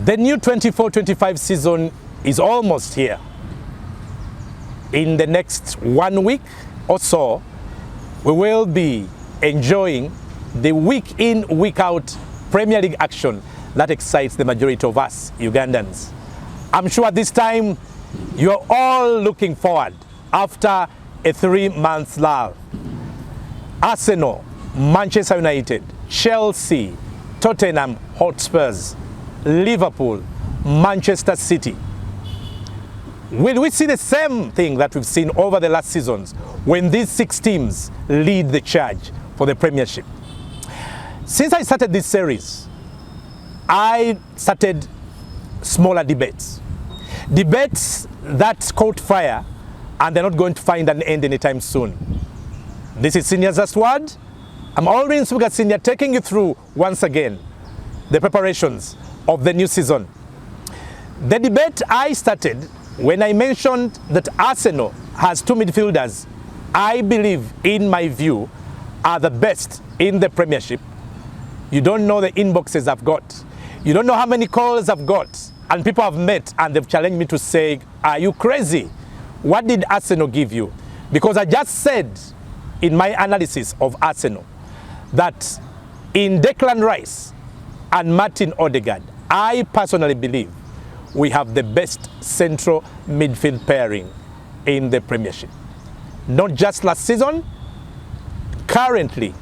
The new 24-25 season is almost here. In the next 1 week or so, we will be enjoying the week in, week out Premier League action that excites the majority of us Ugandans. I'm sure this time you're all looking forward after a 3-month lull. Arsenal, Manchester United, Chelsea, Tottenham Hotspurs, Liverpool, Manchester City. Will we see the same thing that we've seen over the last seasons when these 6 teams lead the charge for the Premiership? Since I started this series, I started smaller debates. Debates that caught fire and they're not going to find an end anytime soon. This is Senior's Last Word. I'm Aldrine Nsubuga SNR taking you through once again the preparations of the new season. The debate I started when I mentioned that Arsenal has 2 midfielders I believe, in my view, are the best in the Premiership. You don't know the inboxes I've got. You don't know how many calls I've got. And people have met and they've challenged me to say, are you crazy? What did Arsenal give you? Because I just said in my analysis of Arsenal that in Deklan Rice and Martin Odegaard, I personally believe we have the best central midfield pairing in the Premiership. Not just last season, currently,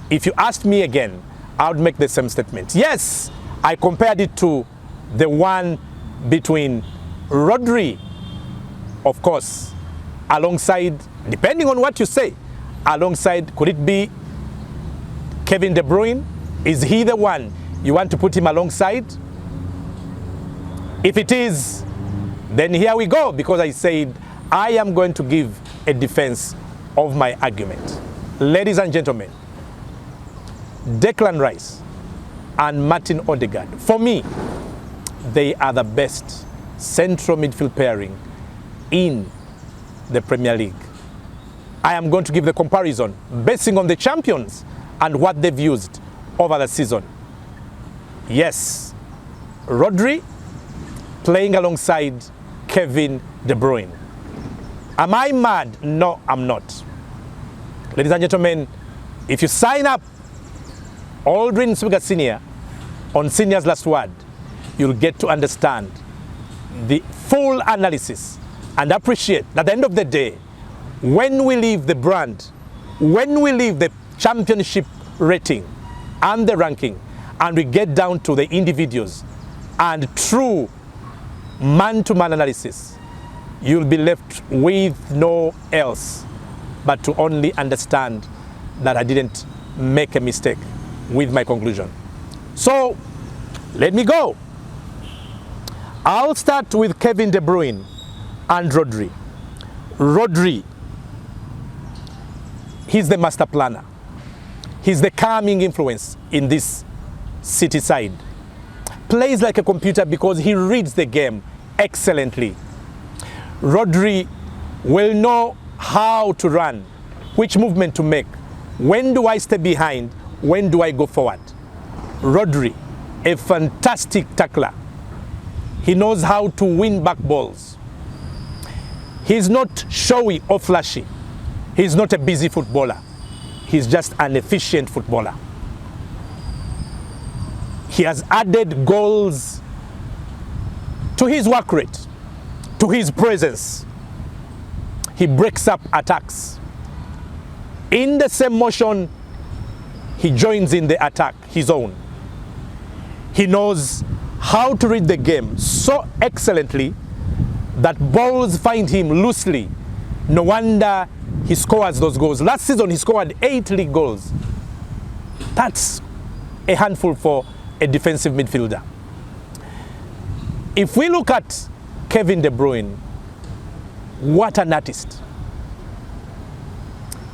if you asked me again, I would make the same statement. Yes, I compared it to the one between Rodri, of course, alongside, depending on what you say, alongside, could it be Kevin De Bruyne? Is he the one you want to put him alongside? If it is, then here we go, because I said I am going to give a defense of my argument. Ladies and gentlemen, Deklan Rice and Martin Odegaard, for me, they are the best central midfield pairing in the Premier League. I am going to give the comparison basing on the champions and what they've used over the season. Yes, Rodri playing alongside Kevin De Bruyne. Am I mad? No, I'm not. Ladies and gentlemen, if you sign up Aldrine Nsubuga SNR on Senior's Last Word, you'll get to understand the full analysis and appreciate that at the end of the day, when we leave the brand, when we leave the championship rating and the ranking, and we get down to the individuals and true man-to-man analysis, you'll be left with no else but to only understand that I didn't make a mistake with my conclusion. So, let me go. I'll start with Kevin De Bruyne and Rodri. Rodri, he's the master planner. He's the calming influence in this City side. Plays like a computer because he reads the game excellently. Rodri will know how to run, which movement to make. When do I stay behind? When do I go forward? Rodri, a fantastic tackler. He knows how to win back balls. He's not showy or flashy. He's not a busy footballer. He's just an efficient footballer. He has added goals to his work rate, to his presence. He breaks up attacks. In the same motion, he joins in the attack, his own. He knows how to read the game so excellently that balls find him loosely. No wonder he scores those goals. Last season, he scored 8 league goals. That's a handful for a defensive midfielder. If we look at Kevin De Bruyne, what an artist.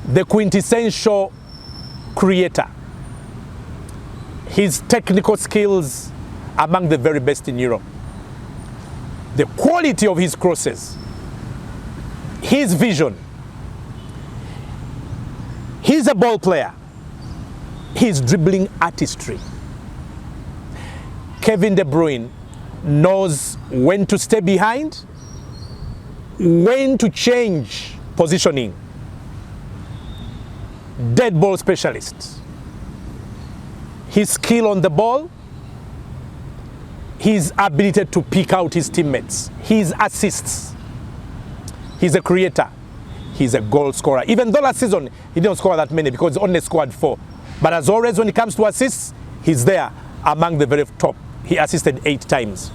The quintessential creator. His technical skills among the very best in Europe. The quality of his crosses. His vision. He's a ball player. His dribbling artistry. Kevin De Bruyne knows when to stay behind, when to change positioning. Dead ball specialist. His skill on the ball, his ability to pick out his teammates, his assists. He's a creator. He's a goal scorer. Even though last season he didn't score that many because he only scored 4. But as always, when it comes to assists, he's there among the very top. He assisted 8 times.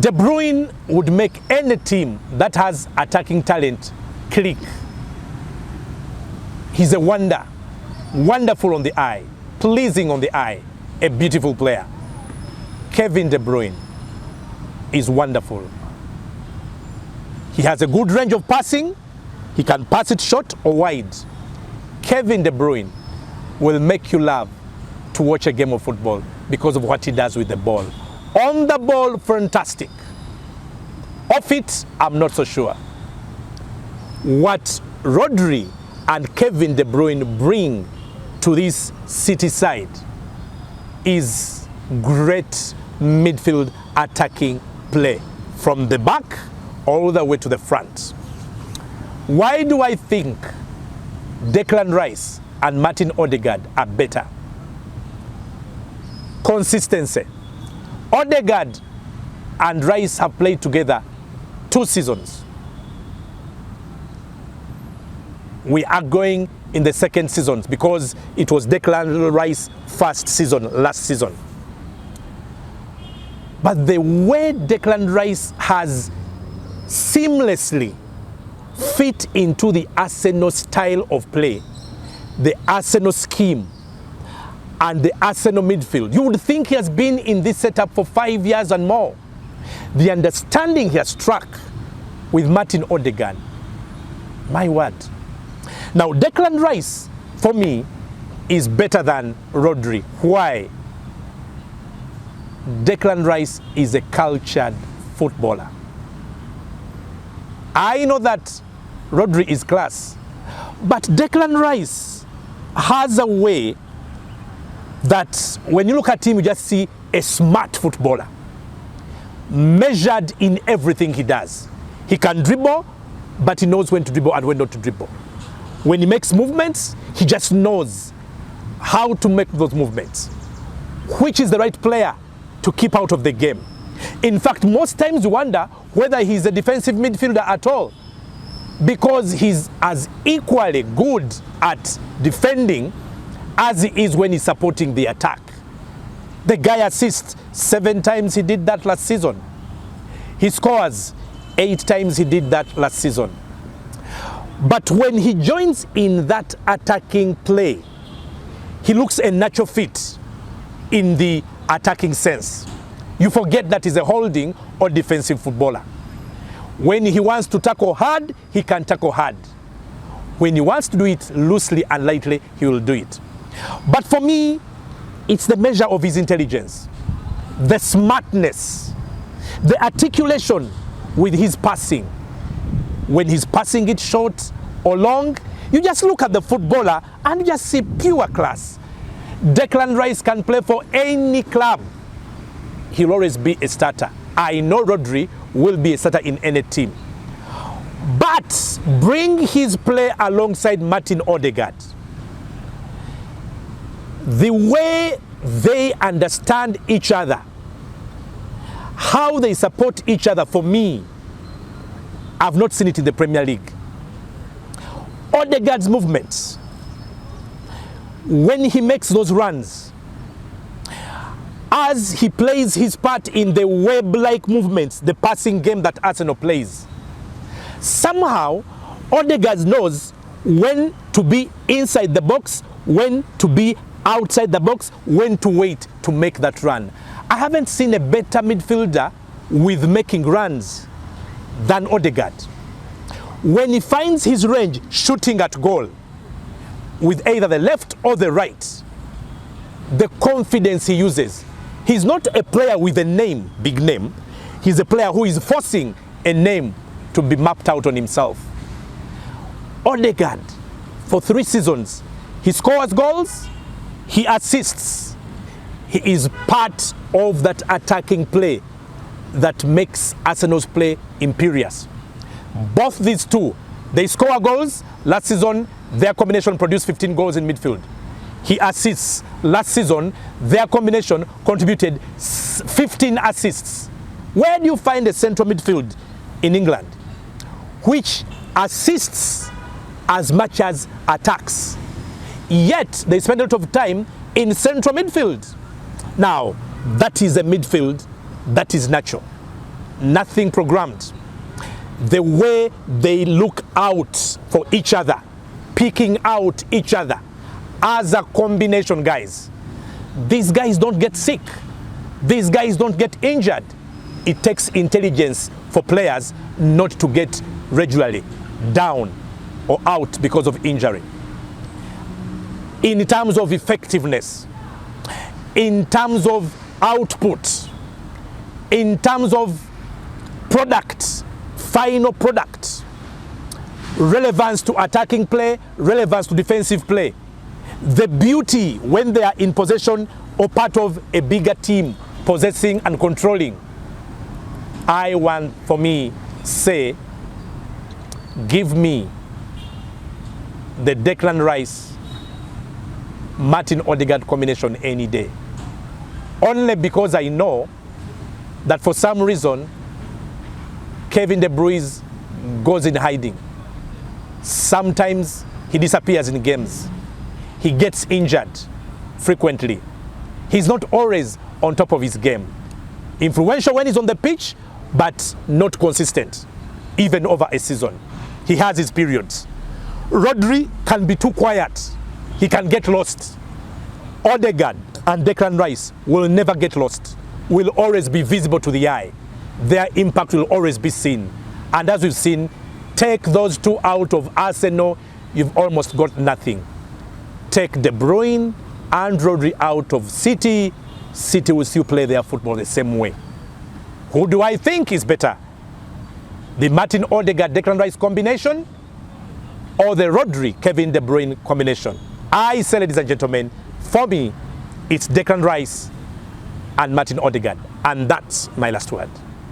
De Bruyne would make any team that has attacking talent click. He's a wonder. Wonderful on the eye. Pleasing on the eye. A beautiful player. Kevin De Bruyne is wonderful. He has a good range of passing. He can pass it short or wide. Kevin De Bruyne will make you love to watch a game of football because of what he does with the ball. On the ball, fantastic. Off it, I'm not so sure. What Rodri and Kevin De Bruyne bring to this City side is great midfield attacking play from the back all the way to the front. Why do I think Deklan Rice and Martin Odegaard are better? Consistency. Odegaard and Rice have played together 2 seasons. We are going in the 2nd season because it was Deklan Rice's first season last season. But the way Deklan Rice has seamlessly fit into the Arsenal style of play, the Arsenal scheme, and the Arsenal midfield, you would think he has been in this setup for 5 years and more. The understanding he has struck with Martin Odegaard, my word. Now, Deklan Rice, for me, is better than Rodri. Why? Deklan Rice is a cultured footballer. I know that Rodri is class, but Deklan Rice has a way that when you look at him, you just see a smart footballer, measured in everything he does. He can dribble, but he knows when to dribble and when not to dribble. When he makes movements, he just knows how to make those movements, which is the right player to keep out of the game. In fact, most times you wonder whether he's a defensive midfielder at all, because he's as equally good at defending as he is when he's supporting the attack. The guy assists 7 times, he did that last season. He scores 8 times, he did that last season. But when he joins in that attacking play, he looks a natural fit in the attacking sense. You forget that he's a holding or defensive footballer. When he wants to tackle hard, he can tackle hard. When he wants to do it loosely and lightly, he will do it. But for me, it's the measure of his intelligence, the smartness, the articulation with his passing. When he's passing it short or long, you just look at the footballer and you just see pure class. Deklan Rice can play for any club. He'll always be a starter. I know Rodri will be a starter in any team. But bring his play alongside Martin Odegaard. The way they understand each other, how they support each other, for me, I've not seen it in the Premier League. Odegaard's movements, when he makes those runs, as he plays his part in the web-like movements, the passing game that Arsenal plays, somehow Odegaard knows when to be inside the box, when to be outside the box, when to wait to make that run. I haven't seen a better midfielder with making runs than Odegaard. When he finds his range shooting at goal with either the left or the right, the confidence he uses. He's not a player with a name, big name. He's a player who is forcing a name to be mapped out on himself. Odegaard, for 3 seasons, he scores goals, he assists, He is part of that attacking play that makes Arsenal's play imperious. Both these two, they score goals. Last season, their combination produced 15 goals in midfield. He assists. Last season, their combination contributed 15 assists. Where do you find a central midfield in England which assists as much as attacks? Yet, they spend a lot of time in central midfield. Now, that is a midfield that is natural, nothing programmed. The way they look out for each other, picking out each other as a combination, guys. These guys don't get sick. These guys don't get injured. It takes intelligence for players not to get regularly down or out because of injury. In terms of effectiveness, in terms of output, in terms of product, final product, relevance to attacking play, relevance to defensive play, the beauty when they are in possession or part of a bigger team possessing and controlling. I want, for me, say, give me the Deklan Rice, Martin Odegaard combination any day. Only because I know that for some reason, Kevin De Bruyne goes in hiding. Sometimes he disappears in games. He gets injured frequently. He's not always on top of his game. Influential when he's on the pitch, but not consistent, even over a season. He has his periods. Rodri can be too quiet. He can get lost. Odegaard and Deklan Rice will never get lost, will always be visible to the eye. Their impact will always be seen. And as we've seen, take those two out of Arsenal, you've almost got nothing. Take De Bruyne and Rodri out of City, City will still play their football the same way. Who do I think is better? The Martin Odegaard Deklan Rice combination or the Rodri Kevin De Bruyne combination? I say, ladies and gentlemen, for me, it's Deklan Rice and Martin Odegaard. And that's my last word.